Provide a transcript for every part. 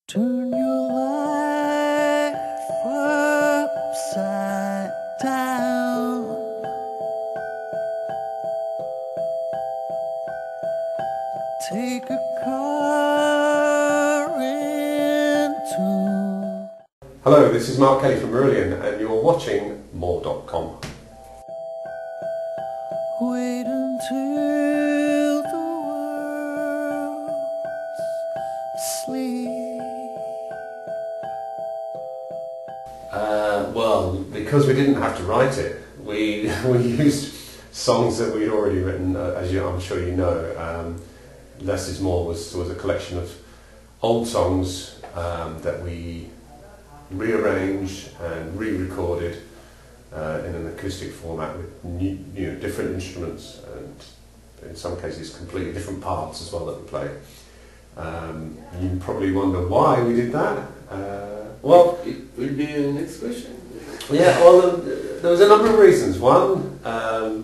Turn your life upside down. Take a car into. Hello, this is Mark Kelly from Marillion and you're watching Morow.com. Wait until the world's asleep. Well, because we didn't have to write it, we used songs that we'd already written, as I'm sure you know. Less is More was a collection of old songs that we rearranged and re-recorded in an acoustic format with new, different instruments and in some cases completely different parts as well that we play. You probably wonder why we did that. Well, it will be the next question. Yeah, well, there was a number of reasons. One, a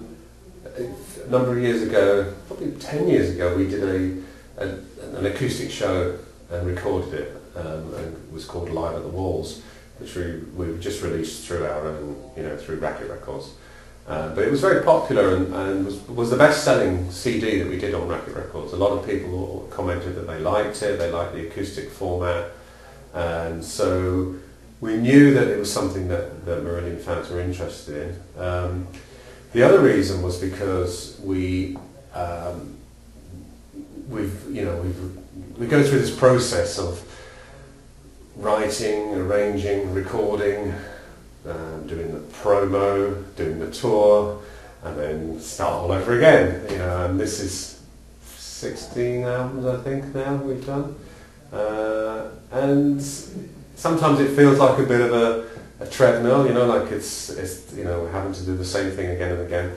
number of years ago, probably 10 years ago, we did an acoustic show and recorded it, and it was called Live at the Walls, which we just released through our own, through Racket Records. But it was very popular and was the best-selling CD that we did on Racket Records. A lot of people commented that they liked it, they liked the acoustic format, and so we knew that it was something that Marillion fans were interested in. The other reason was because we go through this process of writing, arranging, recording, doing the promo, doing the tour, and then start all over again. And this is 16 albums I think now we've done, and sometimes it feels like a bit of a treadmill, like it's we're having to do the same thing again and again,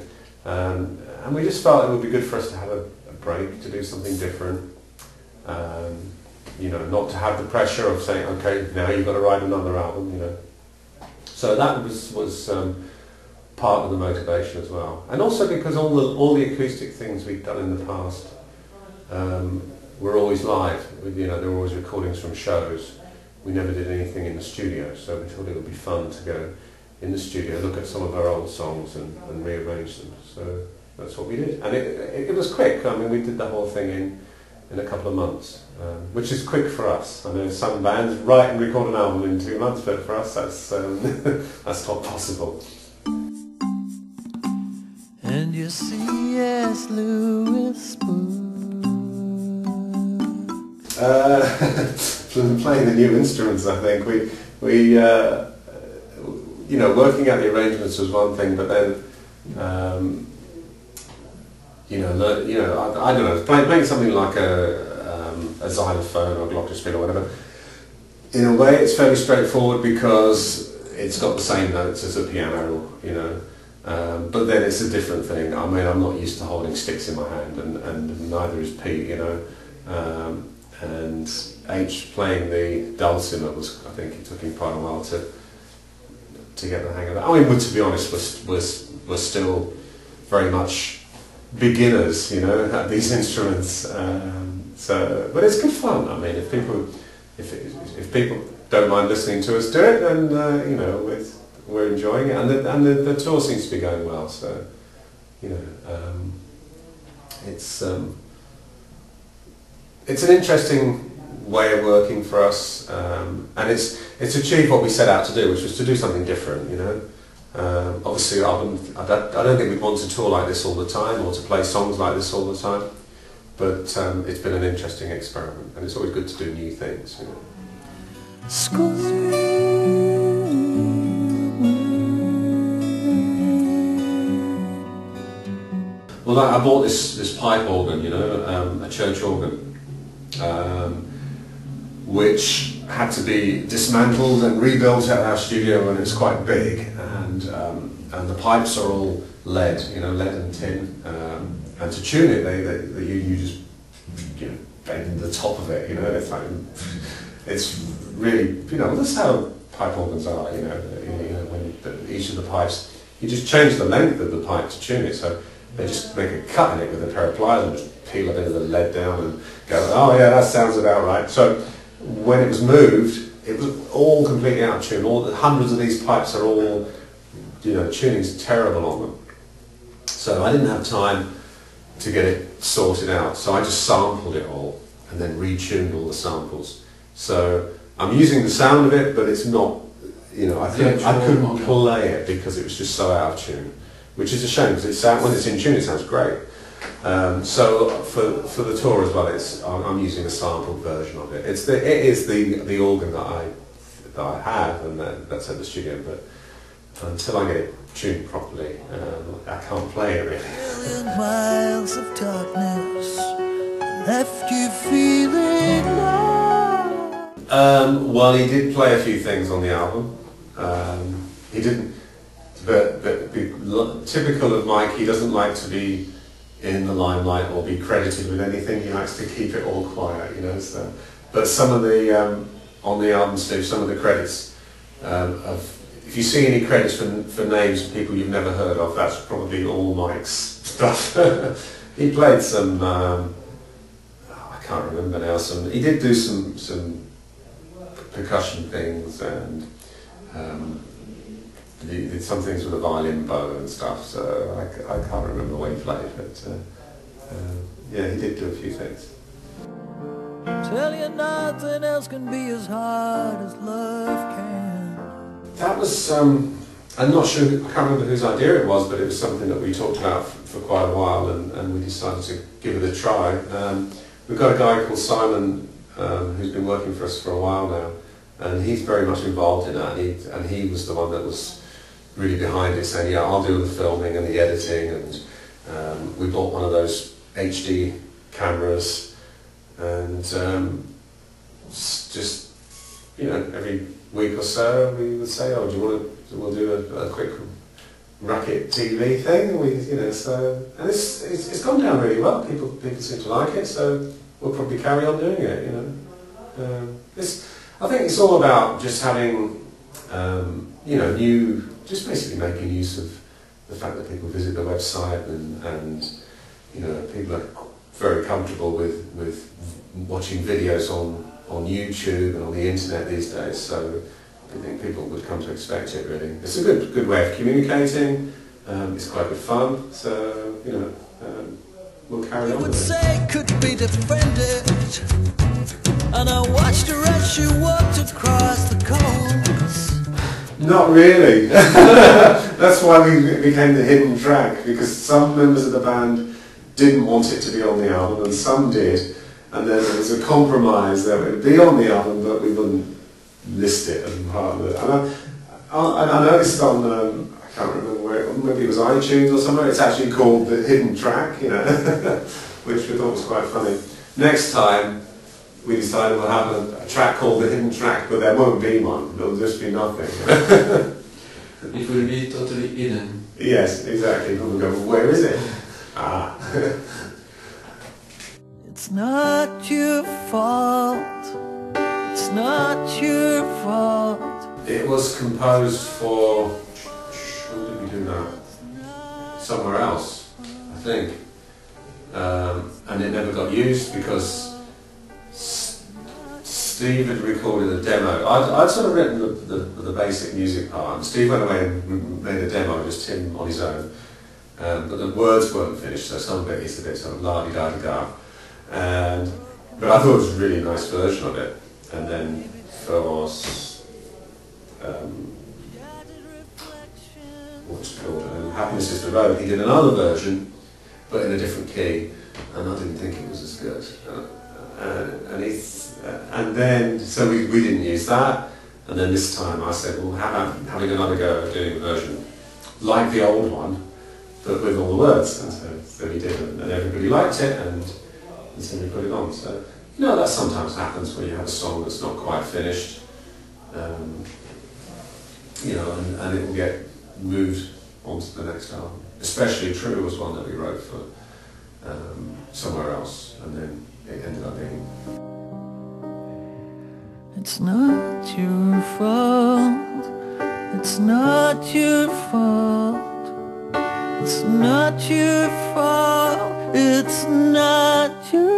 and we just felt it would be good for us to have a break, to do something different. Not to have the pressure of saying, okay, now you've got to write another album, So that was part of the motivation as well, and also because all the acoustic things we've done in the past were always live. There were always recordings from shows. We never did anything in the studio, so we thought it would be fun to go in the studio, look at some of our old songs and rearrange them. So that's what we did, and it was quick. I mean, we did the whole thing in a couple of months, which is quick for us. I know some bands write and record an album in 2 months, but for us that's that's not possible. And you see S. Lewis Spoon. Playing the new instruments, I think we working out the arrangements was one thing, but then I don't know, playing something like a xylophone or glockenspiel or whatever. In a way, it's fairly straightforward because it's got the same notes as a piano, but then it's a different thing. I mean, I'm not used to holding sticks in my hand, and neither is Pete, and H playing the dulcimer I think it took him quite a while to get the hang of that. I mean, to be honest, we're still very much beginners, at these instruments. But it's good fun. I mean, if people don't mind listening to us do it, then we're enjoying it, and the tour seems to be going well. So it's an interesting way of working for us, and it's achieved what we set out to do, which was to do something different. Obviously, I don't think we'd want to tour like this all the time or to play songs like this all the time, but it's been an interesting experiment, and it's always good to do new things. Well, I bought this pipe organ, a church organ, which had to be dismantled and rebuilt at our studio, and it's quite big, and the pipes are all lead, lead and tin, and to tune it, you just bend the top of it, it's like, it's really, that's how pipe organs are, when each of the pipes, you just change the length of the pipe to tune it, so they just make a cut in it with a pair of pliers and just peel a bit of the lead down and go, oh yeah, that sounds about right. So when it was moved, it was all completely out of tune. All the hundreds of these pipes are all, you know, tuning's terrible on them. So I didn't have time to get it sorted out. So I just sampled it all and then retuned all the samples. So I'm using the sound of it, but it's not, you know, I couldn't play it because it was just so out of tune, which is a shame because when it's in tune it sounds great. So for the tour as well, I'm using a sampled version of it. It is the organ that I have, and that's at the studio. But until I get it tuned properly, I can't play it really. Miles of darkness left you feeling low. Well, he did play a few things on the album. He didn't, but typical of Mike, he doesn't like to be in the limelight or be credited with anything. He likes to keep it all quiet, you know. So, but some of the on the album, Steve, some of the credits if you see any credits for names of people you've never heard of, that's probably all Mike's stuff. He played some I can't remember now. He did do some percussion things, and he did some things with a violin bow and stuff, so I can't remember what he played, but yeah, he did do a few things. Tell you nothing else can be as hard as love can. That was, I'm not sure, I can't remember whose idea it was, but it was something that we talked about for quite a while, and we decided to give it a try. We've got a guy called Simon who's been working for us for a while now, and he's very much involved in that, and he was the one that was really behind it, saying, yeah, I'll do the filming and the editing, and we bought one of those HD cameras, and just, you know, every week or so we would say, oh, we'll do a quick racket TV thing, you know, so, and it's gone down really well. People seem to like it, so we'll probably carry on doing it, you know. I think it's all about just having, you know, just basically making use of the fact that people visit the website, and you know, people are very comfortable with watching videos on YouTube and on the internet these days, so I think people would come to expect it, really. It's a good way of communicating, it's quite good fun, so, you know, we'll carry on with it. You would say could be defended, and I watched her as she walked across the coals. Not really. That's why we became the hidden track, because some members of the band didn't want it to be on the album, and some did, and then there was a compromise that it would be on the album, but we wouldn't list it as part of it. And I noticed on, I can't remember where, maybe it was iTunes or somewhere, it's actually called the hidden track, you know, which we thought was quite funny. Next time, we decided we'll have a track called the hidden track, but there won't be one, there'll just be nothing. It will be totally hidden. Yes, exactly. People will go, well, where is it? Ah. It's not your fault. It's not your fault. It was composed for, when did we do that? Somewhere else, I think. And it never got used because Steve had recorded a demo. I'd sort of written the basic music part, and Steve went away and made a demo, just him on his own. But the words weren't finished, so some of it is a bit sort of la-di-da-di-da. But I thought it was a really nice version of it. And then for what's it called? Happiness is the Road, he did another version, but in a different key, and I didn't think it was as good. And then, so we didn't use that, and then this time I said, well, how about having another go at doing a version like the old one, but with all the words, and so we did, and everybody liked it, and so we put it on. So, you know, that sometimes happens when you have a song that's not quite finished, you know, and it will get moved onto the next album. Especially True was one that we wrote for somewhere else, and then it ended up being. It's not your fault. It's not your fault. It's not your fault. It's not your